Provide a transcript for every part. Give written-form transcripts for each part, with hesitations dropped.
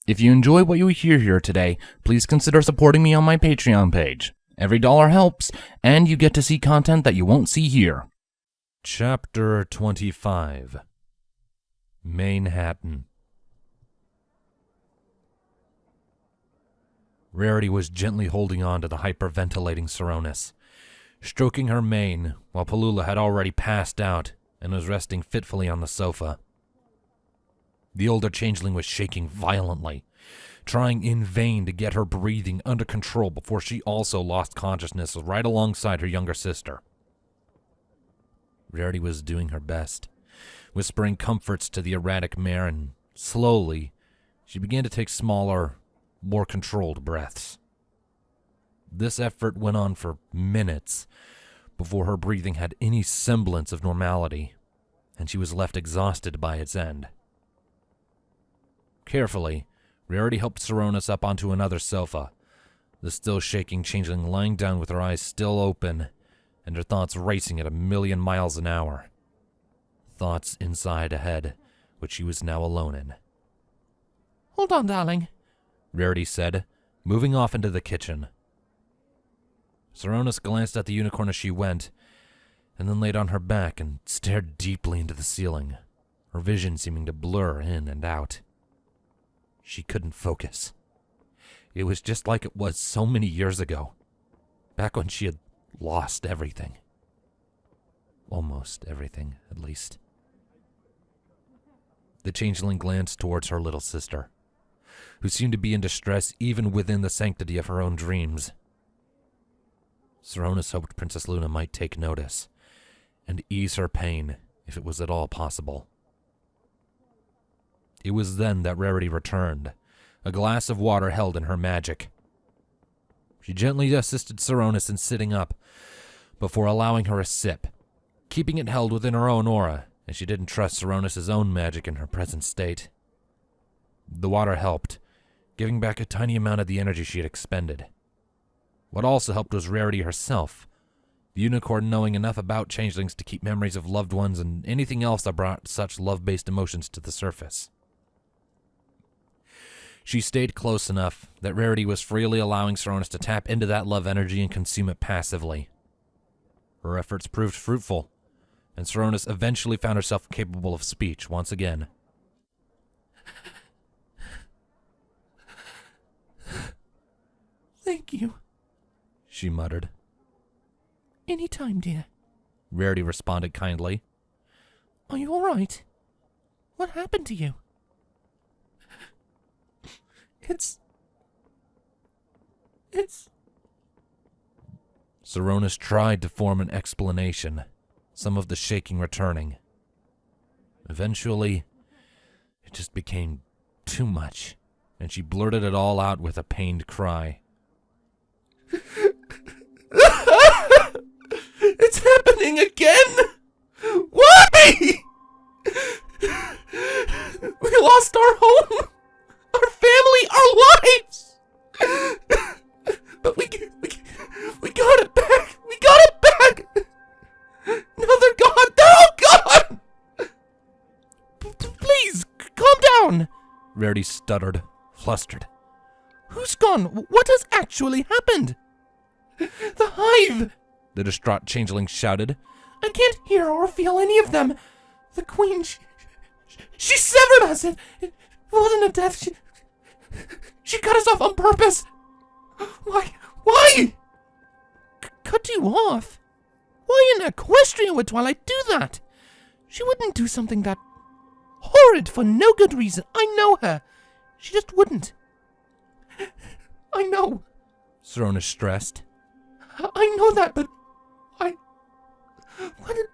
If you enjoy what you hear here today, please consider supporting me on my Patreon page. Every dollar helps, and you get to see content that you won't see here. Chapter 25 Manehattan. Rarity was gently holding on to the hyperventilating Soronis, stroking her mane while Puellula had already passed out and was resting fitfully on the sofa. The older changeling was shaking violently, trying in vain to get her breathing under control before she also lost consciousness right alongside her younger sister. Rarity was doing her best, whispering comforts to the erratic mare, and slowly she began to take smaller, more controlled breaths. This effort went on for minutes before her breathing had any semblance of normality, and she was left exhausted by its end. Carefully, Rarity helped Soronis up onto another sofa, the still shaking changeling lying down with her eyes still open and her thoughts racing at 1,000,000 miles an hour. Thoughts inside a head, which she was now alone in. "Hold on, darling," Rarity said, moving off into the kitchen. Soronis glanced at the unicorn as she went, and then laid on her back and stared deeply into the ceiling, her vision seeming to blur in and out. She couldn't focus. It was just like it was so many years ago, back when she had lost everything. Almost everything, at least. The changeling glanced towards her little sister, who seemed to be in distress even within the sanctity of her own dreams. Soronis hoped Princess Luna might take notice and ease her pain if it was at all possible. It was then that Rarity returned, a glass of water held in her magic. She gently assisted Soronis in sitting up before allowing her a sip, keeping it held within her own aura, as she didn't trust Soronis' own magic in her present state. The water helped, giving back a tiny amount of the energy she had expended. What also helped was Rarity herself, the unicorn knowing enough about changelings to keep memories of loved ones and anything else that brought such love-based emotions to the surface. She stayed close enough that Rarity was freely allowing Soronis to tap into that love energy and consume it passively. Her efforts proved fruitful, and Soronis eventually found herself capable of speech once again. "Thank you," she muttered. "Any time, dear." Rarity responded kindly. "Are you all right? What happened to you?" It's... Soronis tried to form an explanation, some of the shaking returning. Eventually, it just became too much, and she blurted it all out with a pained cry. It's happening again! Why? We lost our home, our family, our lives! But we got it back! We got it back! Now they're gone! They're all gone! Please, calm down! Rarity stuttered, flustered. Who's gone? What has actually happened? The hive! The distraught changeling shouted. I can't hear or feel any of them. The queen, she severed us. It wasn't a death. She cut us off on purpose. Why? Cut you off? Why in Equestrian would Twilight do that? She wouldn't do something that horrid for no good reason. I know her. She just wouldn't. I know. Soronis stressed. I know that, but what did...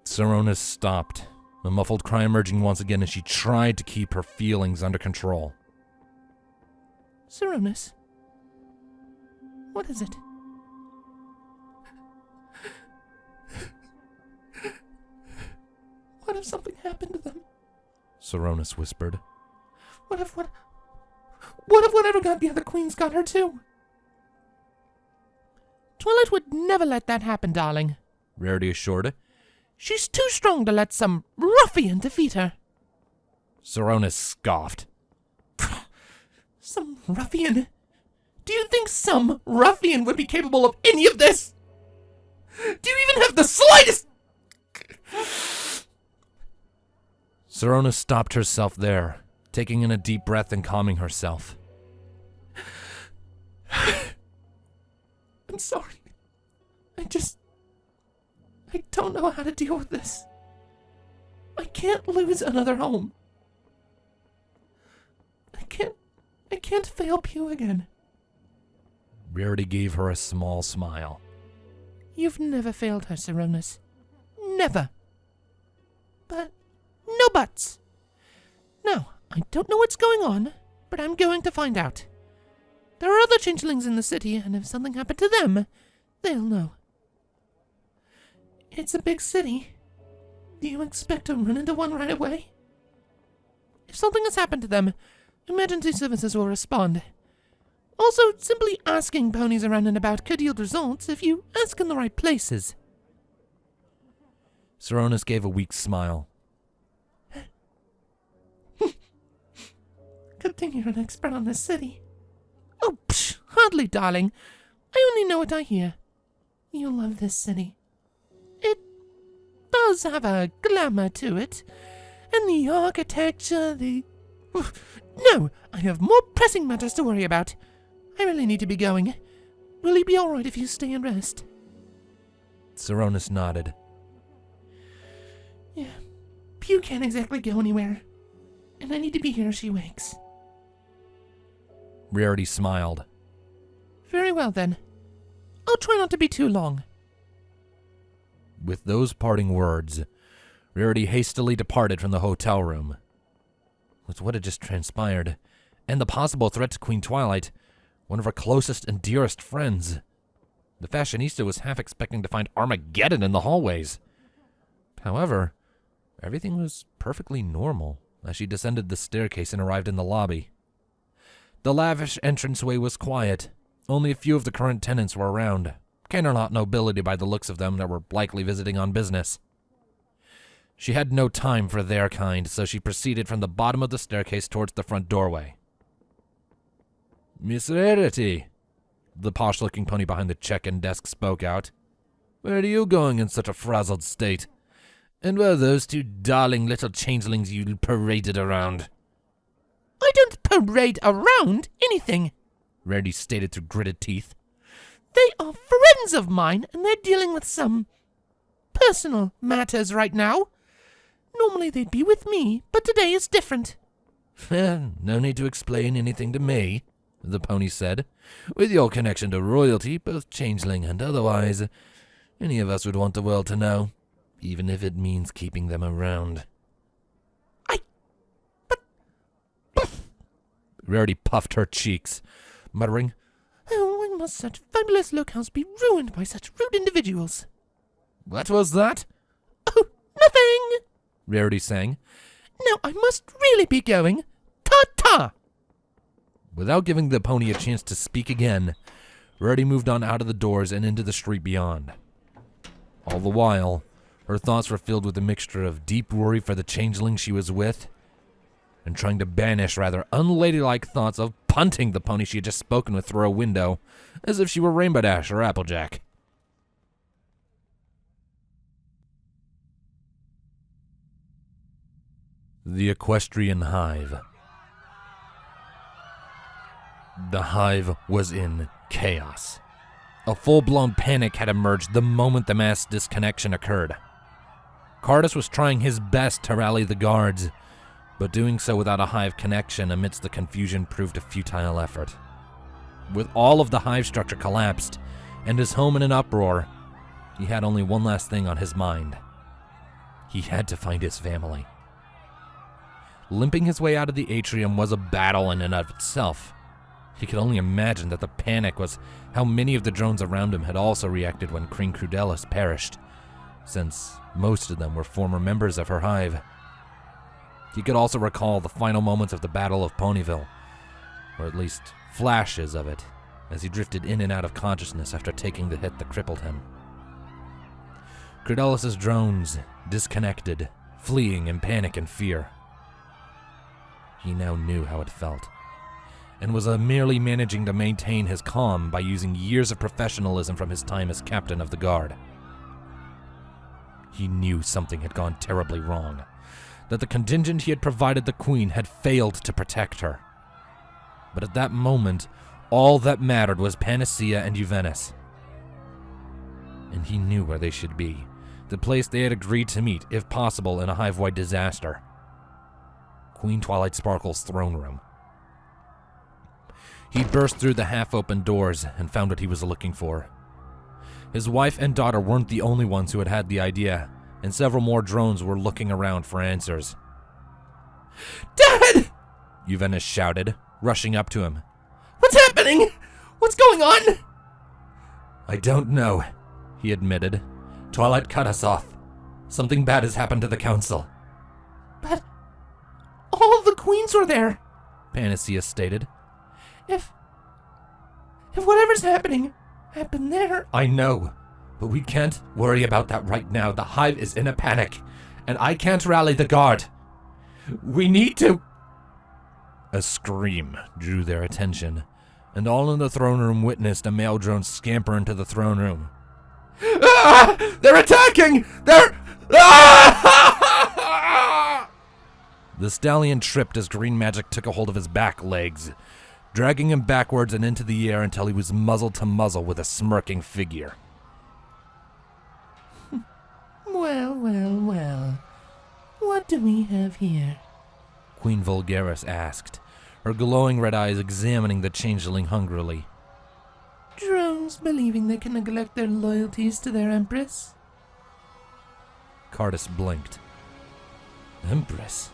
Soronis stopped, a muffled cry emerging once again as she tried to keep her feelings under control. Soronis, what is it? What if something happened to them? Soronis whispered. What if whatever got the other queens got her too? Twilight would never let that happen, darling, Rarity assured. She's too strong to let some ruffian defeat her. Soronis scoffed. Some ruffian? Do you think some ruffian would be capable of any of this? Do you even have the slightest... Soronis stopped herself there, taking in a deep breath and calming herself. I'm sorry. I don't know how to deal with this. I can't lose another home. I can't fail Pew again. Rarity gave her a small smile. You've never failed her, Soronis. Never. But no buts. Now, I don't know what's going on, but I'm going to find out. There are other changelings in the city, and if something happened to them, they'll know. It's a big city. Do you expect to run into one right away? If something has happened to them, emergency services will respond. Also, simply asking ponies around and about could yield results if you ask in the right places. Soronis gave a weak smile. Good thing you're an expert on this city. Oh, psh, hardly, darling. I only know what I hear. You love this city. It does have a glamour to it. And the architecture, No, I have more pressing matters to worry about. I really need to be going. Will you be alright if you stay and rest? Soronis nodded. Yeah, Pew can't exactly go anywhere. And I need to be here as she wakes. Rarity smiled. Very well, then. I'll try not to be too long. With those parting words, Rarity hastily departed from the hotel room. With what had just transpired, and the possible threat to Queen Twilight, one of her closest and dearest friends, the fashionista was half expecting to find Armageddon in the hallways. However, everything was perfectly normal as she descended the staircase and arrived in the lobby. The lavish entranceway was quiet. Only a few of the current tenants were around. Cannot nobility by the looks of them that were likely visiting on business. She had no time for their kind, so she proceeded from the bottom of the staircase towards the front doorway. "Miss Rarity," the posh-looking pony behind the check-in desk spoke out. "Where are you going in such a frazzled state? And where are those two darling little changelings you paraded around?" I don't parade around anything, Rarity stated through gritted teeth. They are friends of mine, and they're dealing with some personal matters right now. Normally they'd be with me, but today is different. No need to explain anything to me, the pony said. With your connection to royalty, both changeling and otherwise, any of us would want the world to know, even if it means keeping them around. Rarity puffed her cheeks, muttering, Oh, why must such fabulous locales be ruined by such rude individuals? What was that? Oh, nothing, Rarity sang. Now I must really be going. Ta-ta! Without giving the pony a chance to speak again, Rarity moved on out of the doors and into the street beyond. All the while, her thoughts were filled with a mixture of deep worry for the changeling she was with, and trying to banish rather unladylike thoughts of punting the pony she had just spoken with through a window, as if she were Rainbow Dash or Applejack. The Equestrian Hive. The Hive was in chaos. A full-blown panic had emerged the moment the mass disconnection occurred. Cardus was trying his best to rally the guards, but doing so without a Hive connection amidst the confusion proved a futile effort. With all of the Hive structure collapsed, and his home in an uproar, he had only one last thing on his mind. He had to find his family. Limping his way out of the atrium was a battle in and of itself. He could only imagine that the panic was how many of the drones around him had also reacted when Queen Crudelis perished, since most of them were former members of her Hive. He could also recall the final moments of the Battle of Ponyville, or at least flashes of it, as he drifted in and out of consciousness after taking the hit that crippled him. Credalis' drones disconnected, fleeing in panic and fear. He now knew how it felt, and was merely managing to maintain his calm by using years of professionalism from his time as captain of the guard. He knew something had gone terribly wrong, that the contingent he had provided the Queen had failed to protect her. But at that moment, all that mattered was Panacea and Juvenis. And he knew where they should be, the place they had agreed to meet, if possible, in a hive-wide disaster. Queen Twilight Sparkle's throne room. He burst through the half-open doors and found what he was looking for. His wife and daughter weren't the only ones who had had the idea, and several more drones were looking around for answers. Dad! Juvenis shouted, rushing up to him. What's happening? What's going on? I don't know, he admitted. Twilight cut us off. Something bad has happened to the council. But all the queens were there, Panacea stated. If whatever's happened there... I know, but we can't worry about that right now. The hive is in a panic, and I can't rally the guard. We need to... A scream drew their attention, and all in the throne room witnessed a male drone scamper into the throne room. Ah! They're attacking! They're... Ah! The stallion tripped as green magic took a hold of his back legs, dragging him backwards and into the air until he was muzzle to muzzle with a smirking figure. Well. What do we have here? Queen Vulgaris asked, her glowing red eyes examining the changeling hungrily. Drones believing they can neglect their loyalties to their Empress? Cardus blinked. Empress?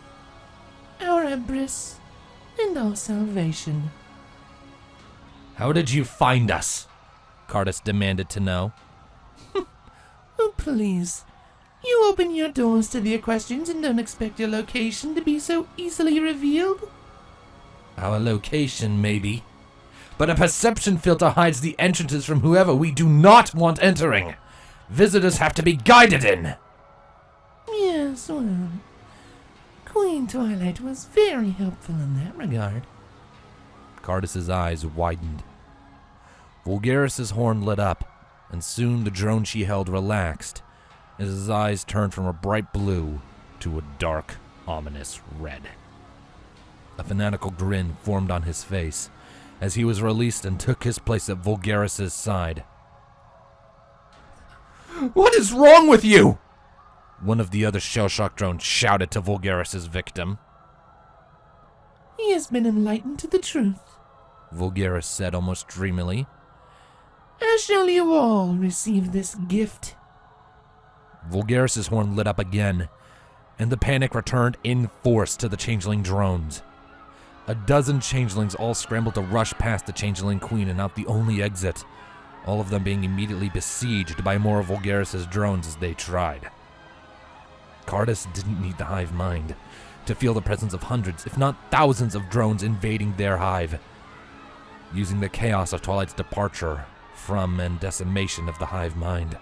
Our Empress, and our salvation. How did you find us? Cardus demanded to know. Oh, please. You open your doors to the Equestrians and don't expect your location to be so easily revealed? Our location, maybe. But a perception filter hides the entrances from whoever we do not want entering. Visitors have to be guided in. Yes, well, Queen Twilight was very helpful in that regard. Cardus's eyes widened. Vulgaris's horn lit up, and soon the drone she held relaxed, as his eyes turned from a bright blue to a dark, ominous red. A fanatical grin formed on his face as he was released and took his place at Vulgaris's side. What is wrong with you? One of the other shell-shock drones shouted to Vulgaris's victim. He has been enlightened to the truth, Vulgaris said almost dreamily. As shall you all receive this gift. Vulgaris's horn lit up again, and the panic returned in force to the changeling drones. A dozen changelings all scrambled to rush past the changeling queen and out the only exit, all of them being immediately besieged by more of Vulgaris's drones as they tried. Cardus didn't need the hive mind to feel the presence of hundreds, if not thousands, of drones invading their hive, using the chaos of Twilight's departure from and decimation of the hive mind.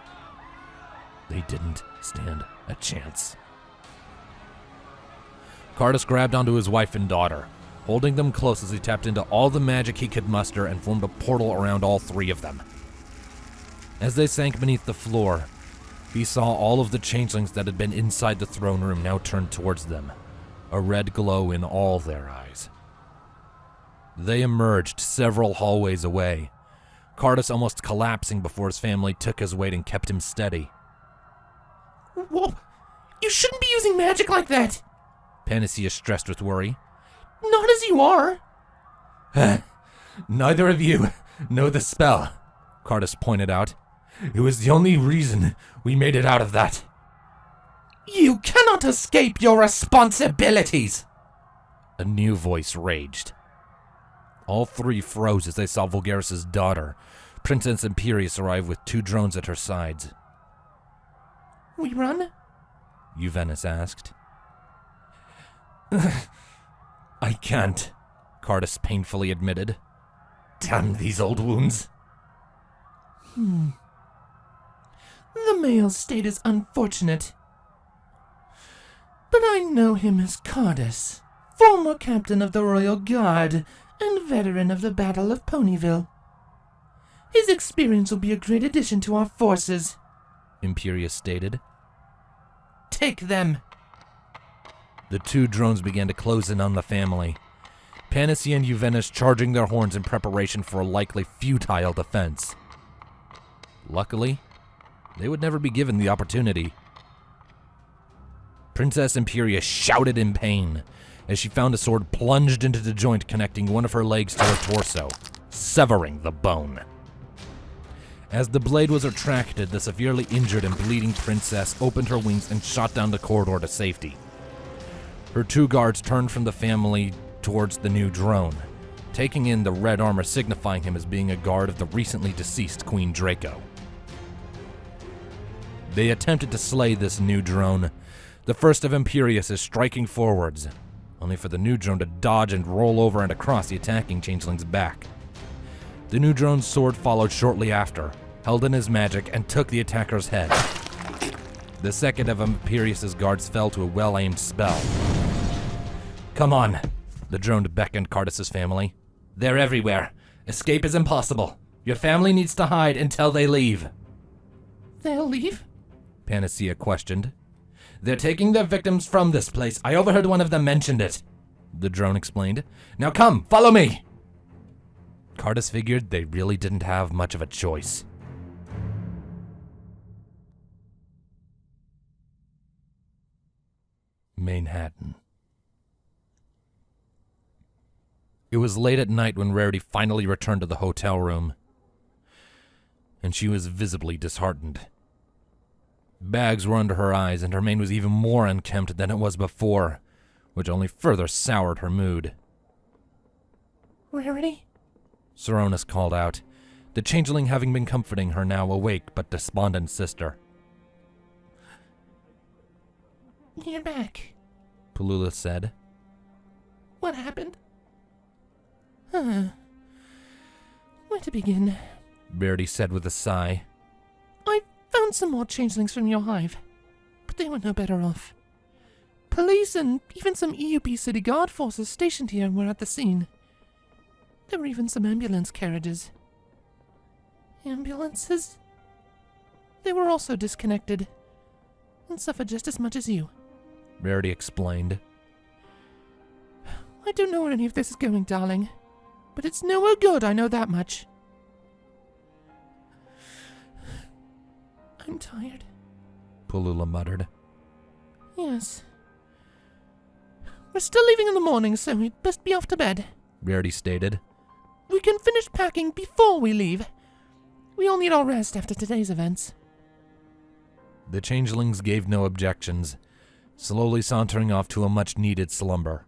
They didn't stand a chance. Cardus grabbed onto his wife and daughter, holding them close as he tapped into all the magic he could muster and formed a portal around all three of them. As they sank beneath the floor, he saw all of the changelings that had been inside the throne room now turned towards them, a red glow in all their eyes. They emerged several hallways away, Cardus almost collapsing before his family took his weight and kept him steady. Whoa! You shouldn't be using magic like that! Panacea stressed with worry. Not as you are! Neither of you know the spell, Cardus pointed out. It was the only reason we made it out of that. You cannot escape your responsibilities! A new voice raged. All three froze as they saw Vulgaris's daughter, Princess Imperius, arrive with two drones at her sides. We run? Juvenis asked. I can't, Cardus painfully admitted. Damn these old wounds. The male's state is unfortunate. But I know him as Cardus, former captain of the Royal Guard and veteran of the Battle of Ponyville. His experience will be a great addition to our forces, Imperius stated. Take them. The two drones began to close in on the family, Panacea and Juventus charging their horns in preparation for a likely futile defense. Luckily, they would never be given the opportunity. Princess Imperia shouted in pain as she found a sword plunged into the joint connecting one of her legs to her torso, severing the bone. As the blade was retracted, the severely injured and bleeding princess opened her wings and shot down the corridor to safety. Her two guards turned from the family towards the new drone, taking in the red armor signifying him as being a guard of the recently deceased Queen Draco. They attempted to slay this new drone, the first of Imperius striking forwards, only for the new drone to dodge and roll over and across the attacking changeling's back. The new drone's sword followed shortly after, held in his magic, and took the attacker's head. The second of Imperius's guards fell to a well-aimed spell. Come on, the drone beckoned Cardus's family. They're everywhere. Escape is impossible. Your family needs to hide until they leave. They'll leave? Panacea questioned. They're taking their victims from this place. I overheard one of them mention it, the drone explained. Now come, follow me! Cardus figured they really didn't have much of a choice. Manehattan. It was late at night when Rarity finally returned to the hotel room, and she was visibly disheartened. Bags were under her eyes, and her mane was even more unkempt than it was before, which only further soured her mood. Rarity? Soronis called out, the changeling having been comforting her now awake but despondent sister. You're back, Puellula said. What happened? Where to begin? Rarity said with a sigh. I found some more changelings from your hive, but they were no better off. Police and even some EUP city guard forces stationed here were at the scene. There were even some ambulance carriages. Ambulances? They were also disconnected, and suffered just as much as you. Rarity explained. I don't know where any of this is going, darling, but it's nowhere good, I know that much. I'm tired, Puellula muttered. Yes. We're still leaving in the morning, so we'd best be off to bed, Rarity stated. We can finish packing before we leave. We all need our rest after today's events. The changelings gave no objections, slowly sauntering off to a much-needed slumber.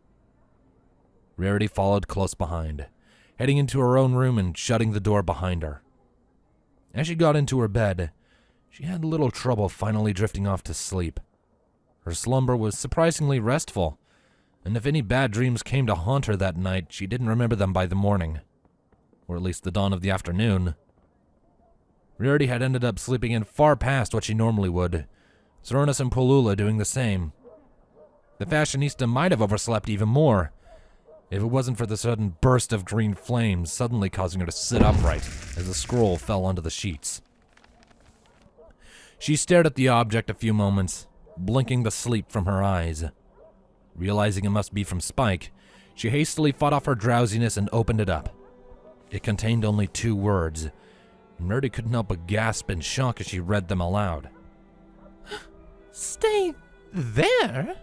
Rarity followed close behind, heading into her own room and shutting the door behind her. As she got into her bed, she had little trouble finally drifting off to sleep. Her slumber was surprisingly restful, and if any bad dreams came to haunt her that night, she didn't remember them by the morning, or at least the dawn of the afternoon. Rarity had ended up sleeping in far past what she normally would, Soronis and Puellula doing the same. The fashionista might have overslept even more, if it wasn't for the sudden burst of green flames suddenly causing her to sit upright as the scroll fell onto the sheets. She stared at the object a few moments, blinking the sleep from her eyes. Realizing it must be from Spike, she hastily fought off her drowsiness and opened it up. It contained only 2 words, and Rarity couldn't help but gasp in shock as she read them aloud. Stay there?